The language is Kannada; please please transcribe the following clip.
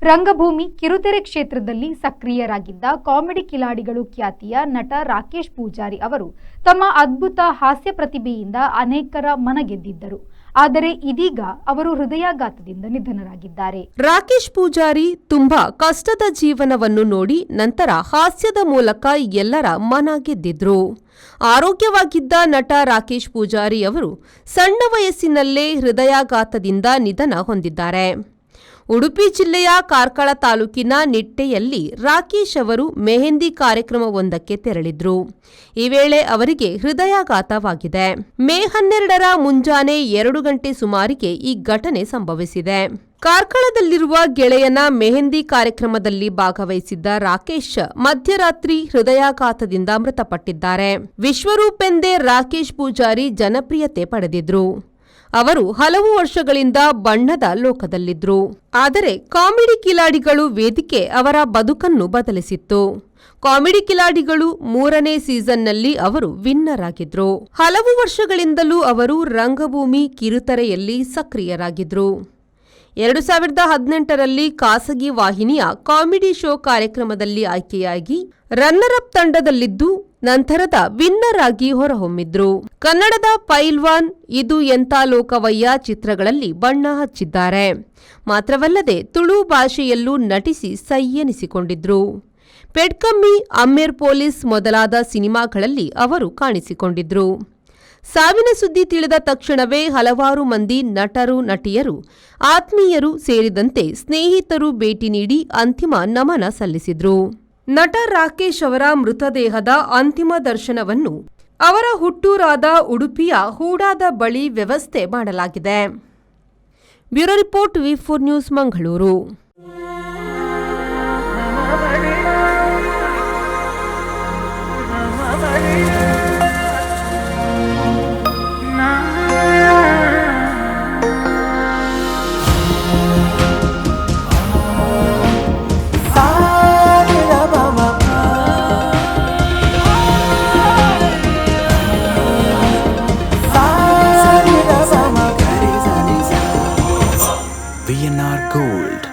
ರಂಗಭೂಮಿ ಕಿರುತೆರೆ ಕ್ಷೇತ್ರದಲ್ಲಿ ಸಕ್ರಿಯರಾಗಿದ್ದ ಕಾಮಿಡಿ ಕಿಲಾಡಿಗಳು ಖ್ಯಾತಿಯ ನಟ ರಾಕೇಶ್ ಪೂಜಾರಿ ಅವರು ತಮ್ಮ ಅದ್ಭುತ ಹಾಸ್ಯ ಪ್ರತಿಭೆಯಿಂದ ಅನೇಕರ ಮನಗೆದ್ದಿದ್ದರು. ಆದರೆ ಇದೀಗ ಅವರು ಹೃದಯಾಘಾತದಿಂದ ನಿಧನರಾಗಿದ್ದಾರೆ. ರಾಕೇಶ್ ಪೂಜಾರಿ ತುಂಬಾ ಕಷ್ಟದ ಜೀವನವನ್ನು ನೋಡಿ ನಂತರ ಹಾಸ್ಯದ ಮೂಲಕ ಎಲ್ಲರ ಮನ ಗೆದ್ದಿದ್ರು. ಆರೋಗ್ಯವಾಗಿದ್ದ ನಟ ರಾಕೇಶ್ ಪೂಜಾರಿ ಅವರು ಸಣ್ಣ ವಯಸ್ಸಿನಲ್ಲೇ ಹೃದಯಾಘಾತದಿಂದ ನಿಧನ ಹೊಂದಿದ್ದಾರೆ. ಉಡುಪಿ ಜಿಲ್ಲೆಯ ಕಾರ್ಕಳ ತಾಲೂಕಿನ ನಿಟ್ಟೆಯಲ್ಲಿ ರಾಕೇಶ್ ಅವರು ಮೆಹಂದಿ ಕಾರ್ಯಕ್ರಮವೊಂದಕ್ಕೆ ತೆರಳಿದ್ರು. ಈ ವೇಳೆ ಅವರಿಗೆ ಹೃದಯಾಘಾತವಾಗಿದೆ. ಮೇ 12ರ ಮುಂಜಾನೆ 2 ಗಂಟೆ ಸುಮಾರಿಗೆ ಈ ಘಟನೆ ಸಂಭವಿಸಿದೆ. ಕಾರ್ಕಳದಲ್ಲಿರುವ ಗೆಳೆಯನ ಮೆಹಂದಿ ಕಾರ್ಯಕ್ರಮದಲ್ಲಿ ಭಾಗವಹಿಸಿದ್ದ ರಾಕೇಶ್ ಮಧ್ಯರಾತ್ರಿ ಹೃದಯಾಘಾತದಿಂದ ಮೃತಪಟ್ಟಿದ್ದಾರೆ. ವಿಶ್ವರೂಪೆಂದೇ ರಾಕೇಶ್ ಪೂಜಾರಿ ಜನಪ್ರಿಯತೆ ಪಡೆದಿದ್ರು. ಅವರು ಹಲವು ವರ್ಷಗಳಿಂದ ಬಣ್ಣದ ಲೋಕದಲ್ಲಿದ್ರು. ಆದರೆ ಕಾಮಿಡಿ ಕಿಲಾಡಿಗಳು ವೇದಿಕೆ ಅವರ ಬದುಕನ್ನು ಬದಲಿಸಿತ್ತು. ಕಾಮಿಡಿ ಕಿಲಾಡಿಗಳು 3ನೇ ಸೀಸನ್ನಲ್ಲಿ ಅವರು ವಿನ್ನರ್ ಆಗಿದ್ರು. ಹಲವು ವರ್ಷಗಳಿಂದಲೂ ಅವರು ರಂಗಭೂಮಿ ಕಿರುತೆರೆಯಲ್ಲಿ ಸಕ್ರಿಯರಾಗಿದ್ರು. 2018ರಲ್ಲಿ ಖಾಸಗಿ ವಾಹಿನಿಯ ಕಾಮಿಡಿ ಶೋ ಕಾರ್ಯಕ್ರಮದಲ್ಲಿ ಆಯ್ಕೆಯಾಗಿ ರನ್ನರ್ ಅಪ್ ತಂಡದಲ್ಲಿದ್ದು ನಂತರದ ವಿನ್ನರ್ ಆಗಿ ಹೊರಹೊಮ್ಮಿದ್ರು. ಕನ್ನಡದ ಪೈಲ್ವಾನ್, ಇದು ಎಂಥ ಲೋಕವಯ್ಯ ಚಿತ್ರಗಳಲ್ಲಿ ಬಣ್ಣ ಹಚ್ಚಿದ್ದಾರೆ. ಮಾತ್ರವಲ್ಲದೆ ತುಳು ಭಾಷೆಯಲ್ಲೂ ನಟಿಸಿ ಸೈ ಎನಿಸಿಕೊಂಡಿದ್ರು. ಪೆಡ್ಕಮ್ಮಿ, ಅಮ್ಮೇರ್ ಪೊಲೀಸ್ ಮೊದಲಾದ ಸಿನಿಮಾಗಳಲ್ಲಿ ಅವರು ಕಾಣಿಸಿಕೊಂಡಿದ್ರು. ಸಾವಿನ ಸುದ್ದಿ ತಿಳಿದ ತಕ್ಷಣವೇ ಹಲವಾರು ಮಂದಿ ನಟರು, ನಟಿಯರು, ಆತ್ಮೀಯರು ಸೇರಿದಂತೆ ಸ್ನೇಹಿತರು ಭೇಟಿ ನೀಡಿ ಅಂತಿಮ ನಮನ ಸಲ್ಲಿಸಿದ್ರು. ನಟ ರಾಕೇಶ್ ಅವರ ಮೃತದೇಹದ ಅಂತಿಮ ದರ್ಶನವನ್ನು ಅವರ ಹುಟ್ಟೂರಾದ ಉಡುಪಿಯ ಹೂಡಾದ ಬಳಿ ವ್ಯವಸ್ಥೆ ಮಾಡಲಾಗಿದೆ. Bureau report, V4 news, Mangaluru. VNR Gold.